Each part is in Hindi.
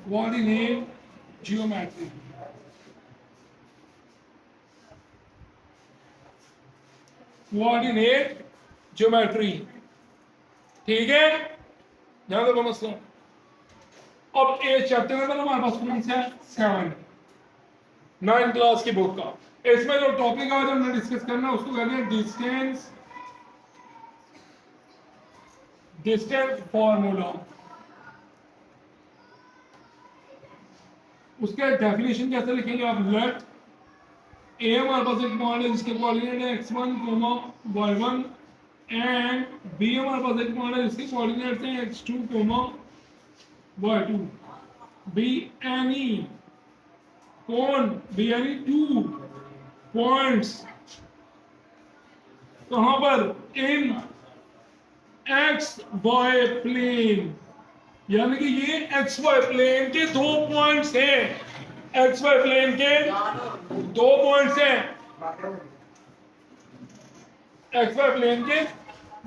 Coordinate geometry. कोऑर्डिनेट ज्योमेट्री, ठीक है, ध्यान दो मसला। अब ये चैप्टर नंबर हमारे पास कौन सा है? 7, 9 क्लास की बुक का। इसमें जो टॉपिक आज हमने डिस्कस करना है उसको कहते हैं डिस्टेंस, डिस्टेंस फॉर्मूला। उसके डेफिनेशन कैसे लिखेंगे आप? लेट ए हमारे पास एक पॉइंट है जिसके कोऑर्डिनेट है x1, y1 एंड बी हमारे पास एक पॉइंट है जिसके कोऑर्डिनेट्स हैं x2, y2। बी एनी कौन? बी एनी टू पॉइंट्स कहां पर? इन एक्स वाई प्लेन, यानी कि ये एक्स वाई प्लेन के दो पॉइंट्स हैं। एक्स वाई प्लेन के दो पॉइंट्स हैं। एक्स वाई प्लेन के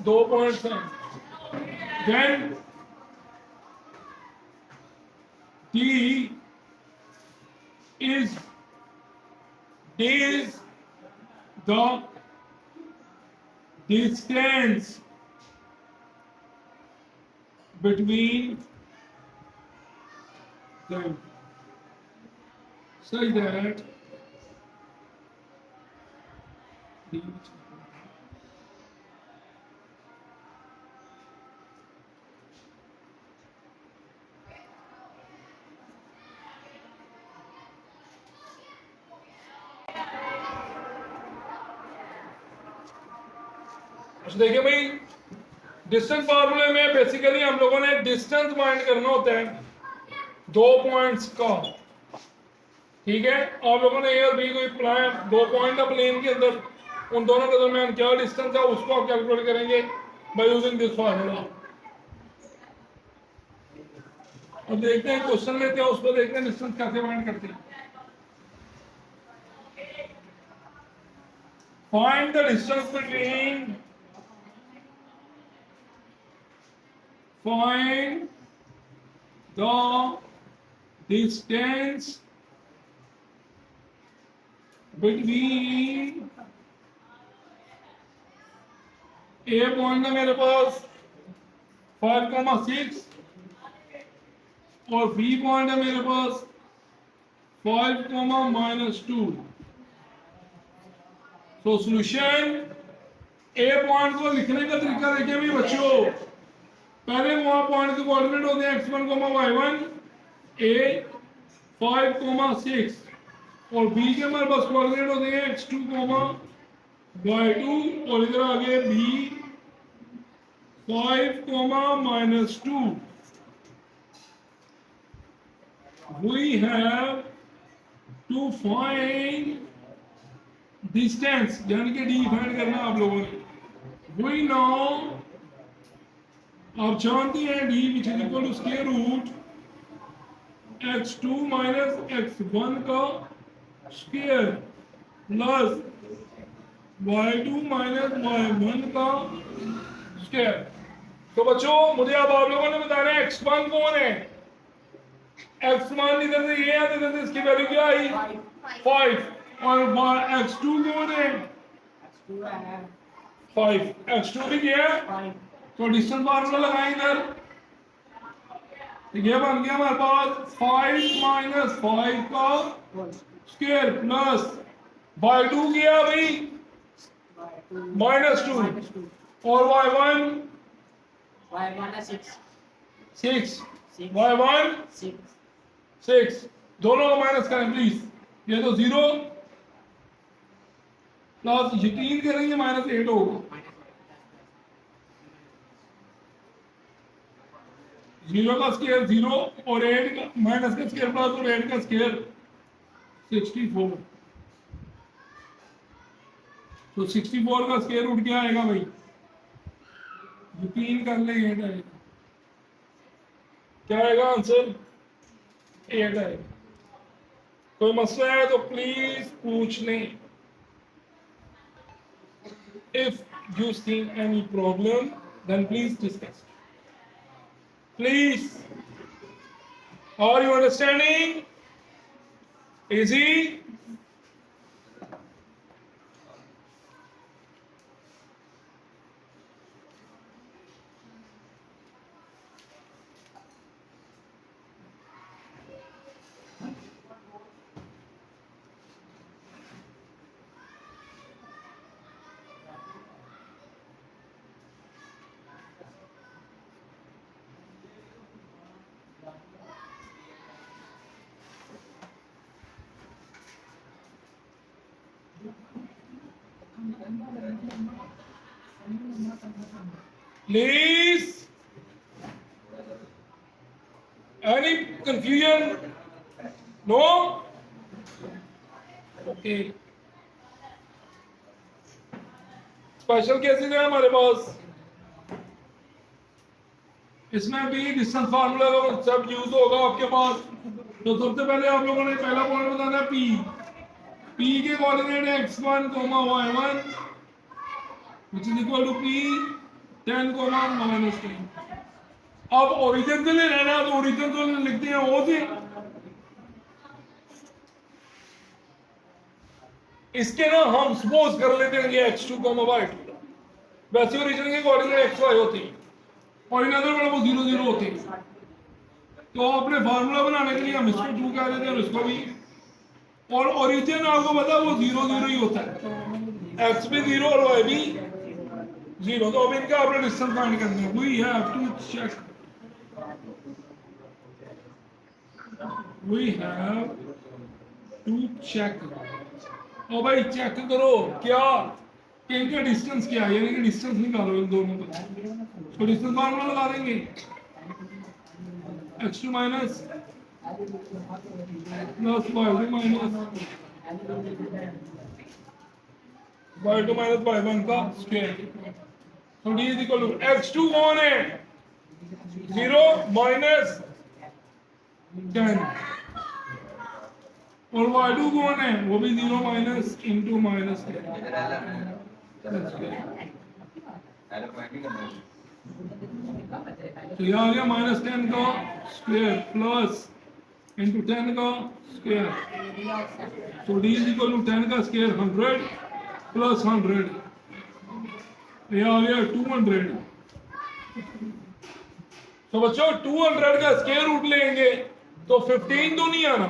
दो पॉइंट्स हैं। Then D is the distance between them, such that D देखिए भाई, डिस्टेंस फार्मूले में बेसिकली हम लोगों ने डिस्टेंस फाइंड करना होता है दो पॉइंट्स का, ठीक है। आप लोगों ने ए और बी को प्लान, दो पॉइंट है प्लेन के अंदर, उन दोनों के दरमियान क्या डिस्टेंस है उसको आप कैलकुलेट करेंगे बाय यूजिंग दिस फार्मूला। और देखते हैं क्वेश्चन में क्या, उसको देखते हैं डिस्टेंस कैसे फाइंड करते हैं। Find the distance between, find the distance between A point है मेरे पास 5,6 और B पॉइंट है मेरे पास 5,-2। तो सॉल्यूशन, A पॉइंट को लिखने का तरीका देखिए भाई बच्चों। पहले वहां पॉइंट के कोऑर्डिनेट होते हैं x1, y1, a 5,6 और b के हमारे पास कोऑर्डिनेट होते हैं x2, y2 और इधर आगे b 5,-2। we have to find distance, यानी कि d फाइंड करना आप लोगों ने। we know, आप जानते हैं D which is equal to square root x2 minus x1 का square plus y2 minus y1 का स्क्वायर। तो बच्चों मुझे अब आप लोगों ने बताना है x1 कौन है? x1 इधर से ये है, इधर से इसकी वैल्यू क्या आई? 5। और x2 कौन है? 5। x2 भी क्या है? तो डिस्टेंस फार्मूला लगाएं इधर, ये बन गया हमारे पास 5 माइनस 5 का स्क्वायर प्लस y2 किया भाई -2 और y1 6 y1 6, दोनों को माइनस करें प्लीज। ये तो 0 प्लस यकीन करेंगे -8 होगा। 0 का स्क्वायर 0 और 8 का माइनस का स्क्वायर प्लस और 8 का स्क्वायर 64। तो 64 का स्क्वायर रूट क्या आएगा भाई? यकीन कर ले 8 आएगा। क्या आएगा आंसर? 8 आएगा। कोई मसला है तो प्लीज पूछ लें। If you see any problem then please discuss. Please Are you understanding? Easy? Please? Any confusion? No? Okay. Special cases है हमारे पास, इसमें भी डिस्टेंस फार्मूला का सब यूज होगा आपके पास। तो सबसे पहले आप लोगों ने पहला पॉइंट बताना है पी। पी के कोऑर्डिनेट है x1, y1 which is equal to p 10, -10। अब ओरिजिन से ले लेना, तो ओरिजिन तो लिखते हैं ओ से। इसके ना हम सपोज कर लेते हैं ये x2, y2। वैसे ओरिजिन के कोऑर्डिनेट xy होते हैं और इन अदर वालों को 0, 0 होते हैं। तो अपने फार्मूला बनाने के लिए हम इसको 2 कह देते हैं और इसको भी। और ओरिजिन आपको पता है वो 0, 0 ही होता है, x भी 0 और y भी 0। तो अब इनका आपने डिस्टेंस फाइंड करना है। We have to check, we have to check. ओ भाई चेक करो क्या कि इनका डिस्टेंस क्या है, यानी कि डिस्टेंस निकालो इन दोनों का। तो डिस्टेंस फार्मूला लगा देंगे, x2 minus plus y2 minus y1 का स्क्वायर। तो d is equal to x2 कौन है 0 माइनस 10 और y2 कौन है वो भी 0 माइनस इंटू माइनस 10। तो ये आ गया -10 का स्क्वायर प्लस इंटू 10 का स्क्वायर। तो d इज इक्वल टू 10 का स्क्वायर 100 प्लस 100, ये आ गया 200। तो बच्चों 200 का स्क्वायर रूट लेंगे तो 15 तो नहीं आना,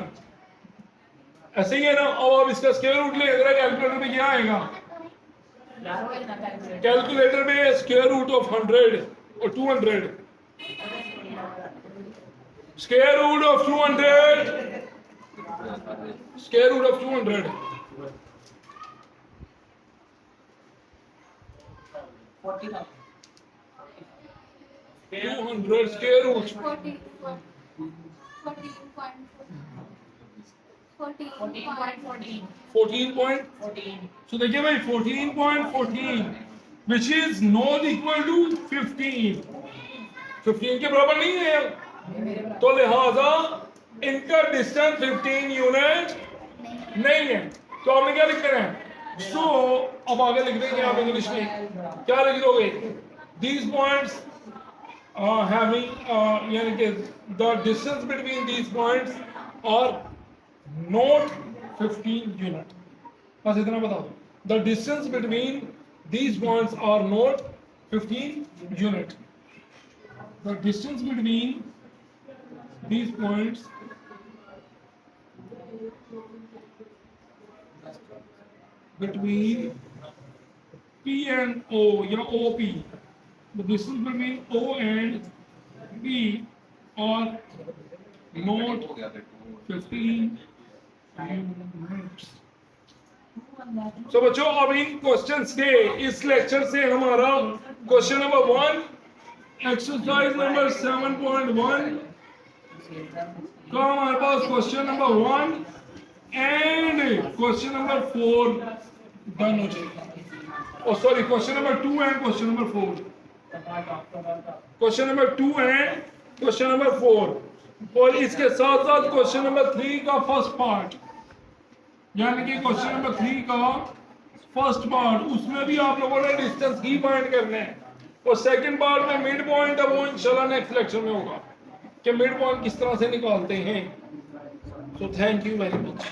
ऐसे ही है ना। अब आप इसका स्क्वायर रूट ले, कैलकुलेटर में क्या आएगा, कैलकुलेटर में स्क्वायर रूट ऑफ 100 और 200, square root of 200, square root of 200 200 square root 14.14। So देखिए भाई 14.14 which is not equal to 15 के बराबर नहीं है, तो लिहाजा इनका डिस्टेंस 15 यूनिट नहीं है। तो आपने क्या लिख देना है, सो अब आगे लिख देंगे आप इंग्लिश में क्या लिख दोगे, these points having यानी कि the distance between these points are not 15 unit। बस इतना बता दो, the distance between these points are not 15 unit। The distance between these points between P and O या OP, the distance between O and P are not 15 units। So बच्चों अब इन क्वेश्चंस के इस लेक्चर से हमारा क्वेश्चन नंबर 1 एक्सरसाइज नंबर 7.1 का हमारे पास question number 1 and question number 4 done हो जाएगा। और sorry question number 2 and question number 4, question number 2 and question number 4। और इसके साथ साथ क्वेश्चन नंबर 3 का फर्स्ट पार्ट, यानी कि क्वेश्चन नंबर 3 का फर्स्ट पार्ट, उसमें भी आप लोगों ने डिस्टेंस ही फाइंड करना है। और सेकंड पार्ट में मिड पॉइंट है वो इंशाल्लाह नेक्स्ट लेक्चर में होगा। कि मिड पॉइंट किस तरह से निकालते हैं। So thank you very much.